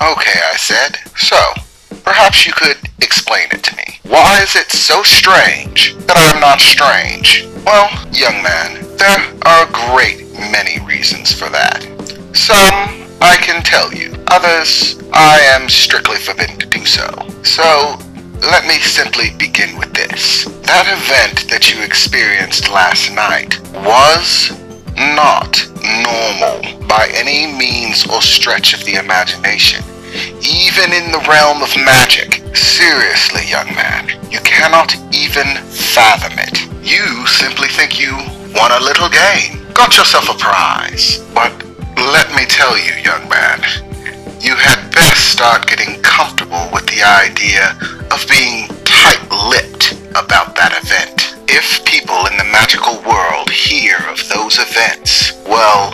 Okay, I said. So, perhaps you could explain it to me. Why is it so strange that I'm not strange? Well, young man, there are a great many reasons for that. Some I can tell you, others I am strictly forbidden to do so. So, let me simply begin with this. That event that you experienced last night was not normal by any means or stretch of the imagination. Even in the realm of magic. Seriously, young man, you cannot even fathom it. You simply think you won a little game, got yourself a prize. But let me tell you, young man, you had best start getting comfortable with the idea of being tight-lipped about that event. If people in the magical world hear of those events, well,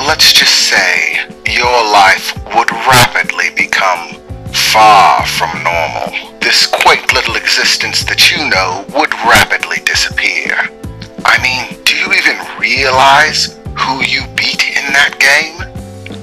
let's just say your life would rapidly become far from normal. This quaint little existence that you know would rapidly disappear. I mean, do you even realize who you beat in that game?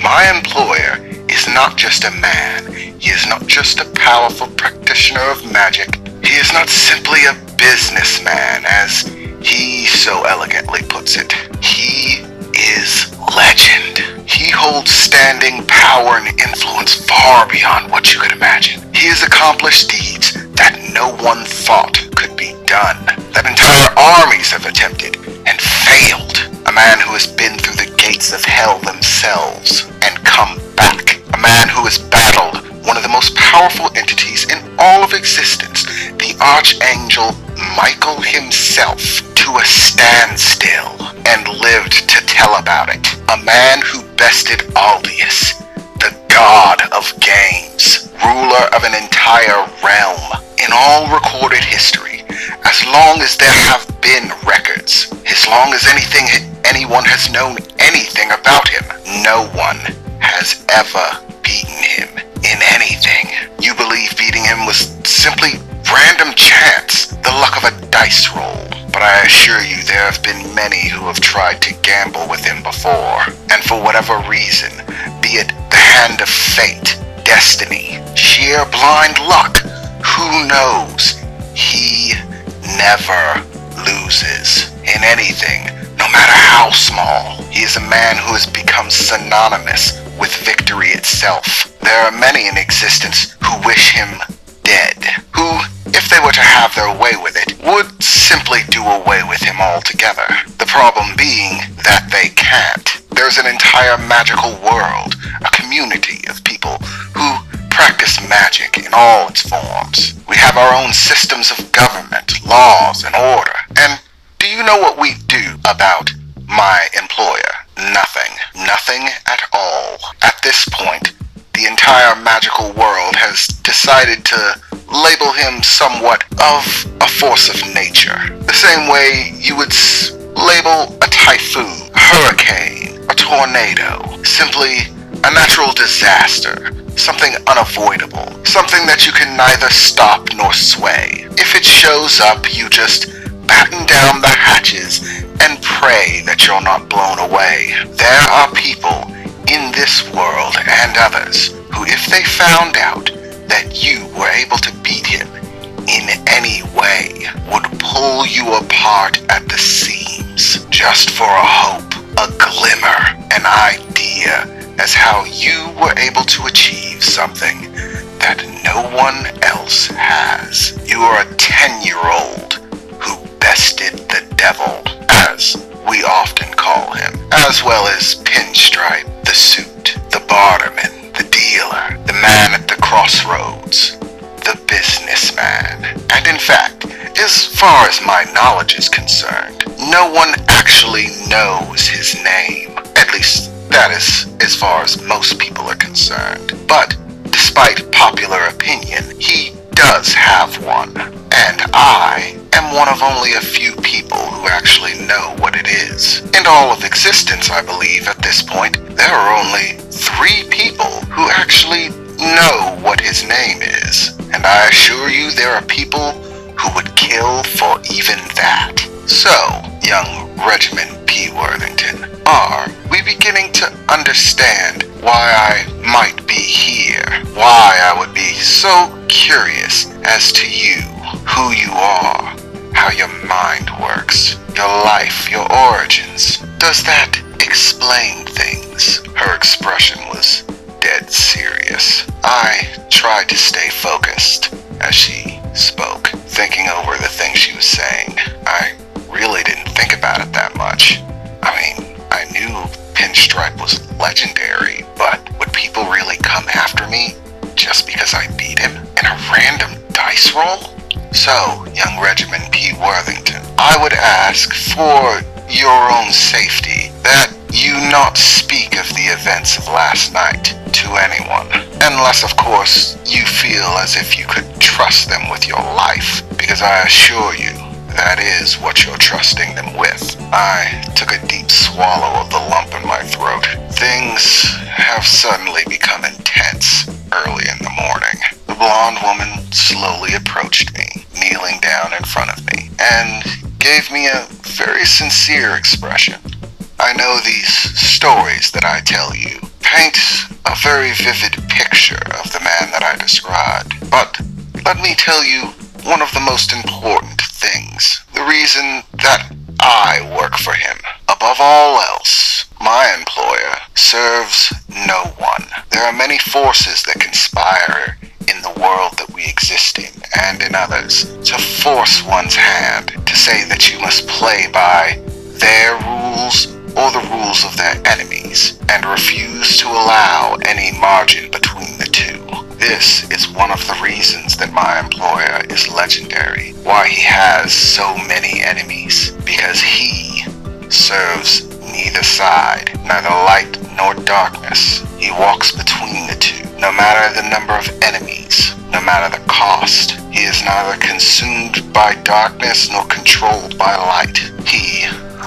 My employer is not just a man. He is not just a powerful practitioner of magic. He is not simply a businessman, as he so elegantly puts it. He is legend. He holds standing power and influence far beyond what you could imagine. He has accomplished deeds that no one thought could be done, that entire armies have attempted and failed. A man who has been through the gates of hell themselves and come back. A man who has battled one of the most powerful entities in all of existence, the Archangel Michael himself, to a standstill and lived to tell about it. A man who bested Aldius, the god of games, ruler of an entire realm. In all recorded history, as long as there have been records, as long as anyone has known anything about him, no one has ever beaten him in anything. You believe beating him was simply random chance, the luck of a dice roll. But I assure you there have been many who have tried to gamble with him before, and for whatever reason, be it the hand of fate, destiny, sheer blind luck, who knows, he never loses in anything, no matter how small. He is a man who has become synonymous with victory itself. There are many in existence who wish him dead, who, if they were to have their way with it, would simply do away with him altogether. The problem being that they can't. There's an entire magical world, a community of people who practice magic in all its forms. We have our own systems of government, laws, and order. And do you know what we do about my employer? Nothing. Nothing at all. At this point, the entire magical world has decided to label him somewhat of a force of nature. The same way you would label a typhoon, a hurricane, a tornado, simply a natural disaster, something unavoidable, something that you can neither stop nor sway. If it shows up, you just batten down the hatches and pray that you're not blown away. There are people in this world and others who, if they found out that you were able to beat him in any way, would pull you apart at the seams just for a hope, a glimmer, an idea as how you were able to achieve something that no one else has. You are a 10-year-old who bested the devil, as we often call him, as well as Pinstripe, the suit, the barterman, the dealer, the man at the crossroads, the businessman. And in fact, as far as my knowledge is concerned, no one actually knows his name. At least that is as far as most people are concerned. But despite popular opinion, he does have one. And I am one of only a few people who actually know what it is. In all of existence, I believe, at this point, there are only 3 people who actually know what his name is. And I assure you there are people who would kill for even that. So, young Regimen P. Worthington, are we beginning to understand why I might be here why I would be so curious as to you, who you are, how your mind works, your life, your origins. Does that explain things? Her expression was dead serious. I tried to stay focused as she spoke, thinking over the things she was saying. I really didn't think about it that much. I mean, I knew Pinstripe was legendary, but would people really come after me just because I beat him in a random dice roll? So, young Regiment P. Worthington, I would ask for your own safety that you not speak of the events of last night to anyone, unless of course you feel as if you could trust them with your life, because I assure you that is what you're trusting them with. I took a deep swallow of the lump in my throat. Things have suddenly become intense early in the morning. The blonde woman slowly approached me, kneeling down in front of me, and gave me a very sincere expression. I know these stories that I tell you paint a very vivid picture of the man that I described, but let me tell you one of the most important things, the reason that I work for him. Above all else, my employer serves no one. There are many forces that conspire in the world that we exist in and in others to force one's hand, to say that you must play by their rules or the rules of their enemies, and refuse to allow any margin between the two. This is one of the reasons that my employer is legendary, why he has so many enemies, because he serves neither side, neither light nor darkness. He walks between the two, no matter the number of enemies, no matter the cost. He is neither consumed by darkness nor controlled by light. He,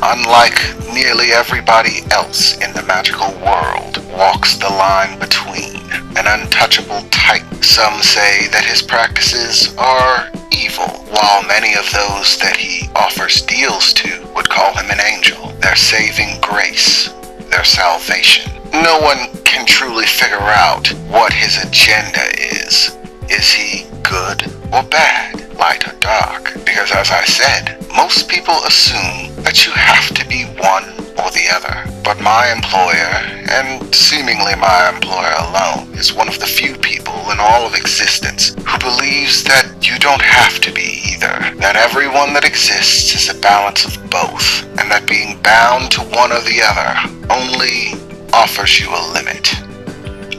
unlike nearly everybody else in the magical world, walks the line between, an untouchable type. Some say that his practices are evil, while many of those that he offers deals to would call him an angel, their saving grace, their salvation. No one can truly figure out what his agenda is. Is he good or bad, light or dark? Because as I said, most people assume that you have to be one or the other. But my employer, and seemingly my employer alone, is one of the few people in all of existence who believes that you don't have to be either. That everyone that exists is a balance of both, and that being bound to one or the other only offers you a limit.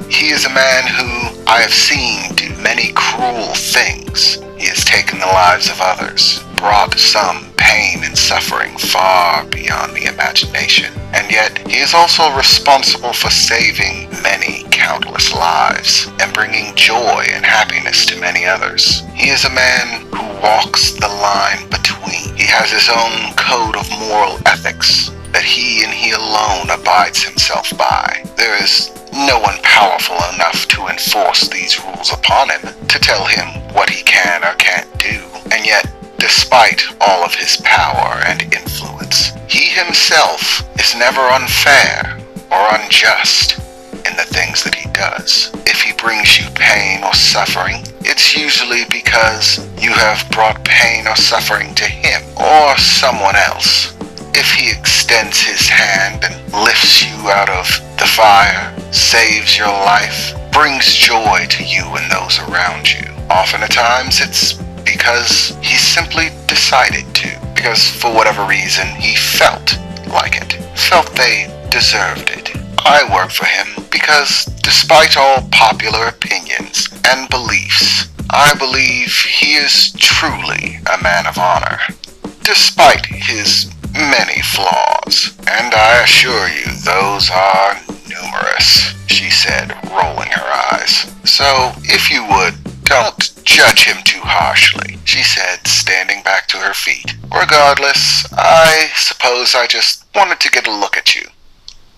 He is a man who I have seen do many cruel things. He has taken the lives of others, brought some pain and suffering far beyond the imagination, and yet he is also responsible for saving many countless lives and bringing joy and happiness to many others. He is a man who walks the line between. He has his own code of moral ethics that he and he alone abides himself by. There is no one powerful enough to enforce these rules upon him, to tell him what he can or can't do. And yet, despite all of his power and influence, he himself is never unfair or unjust in the things that he does. If he brings you pain or suffering, it's usually because you have brought pain or suffering to him or someone else. If he extends his hand and lifts you out of the fire, saves your life, brings joy to you and those around you, often at times it's because he simply decided to, because for whatever reason he felt like it, felt they deserved it. I work for him because despite all popular opinions and beliefs, I believe he is truly a man of honor, despite his many flaws, and I assure you those are numerous, she said, rolling her eyes. So, if you would, don't judge him too harshly, she said, standing back to her feet. Regardless, I suppose I just wanted to get a look at you.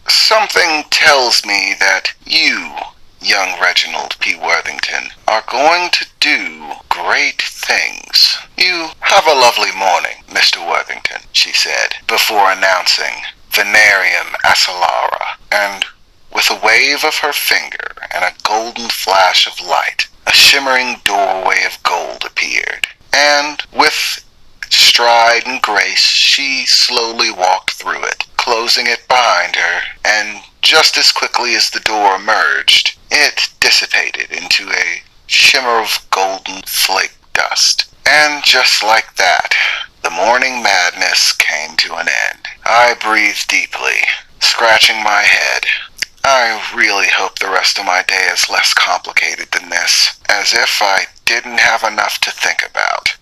Something tells me that you, young Reginald P. Worthington, are going to do great things. You have a lovely morning, Mr. Worthington, she said, before announcing Venarium Acellara, and With a wave of her finger and a golden flash of light, a shimmering doorway of gold appeared, and with stride and grace she slowly walked through it, closing it behind her, and just as quickly as the door emerged, it dissipated into a shimmer of golden flake dust. And just like that, the morning madness came to an end. I breathed deeply, scratching my head. I really hope the rest of my day is less complicated than this, as if I didn't have enough to think about.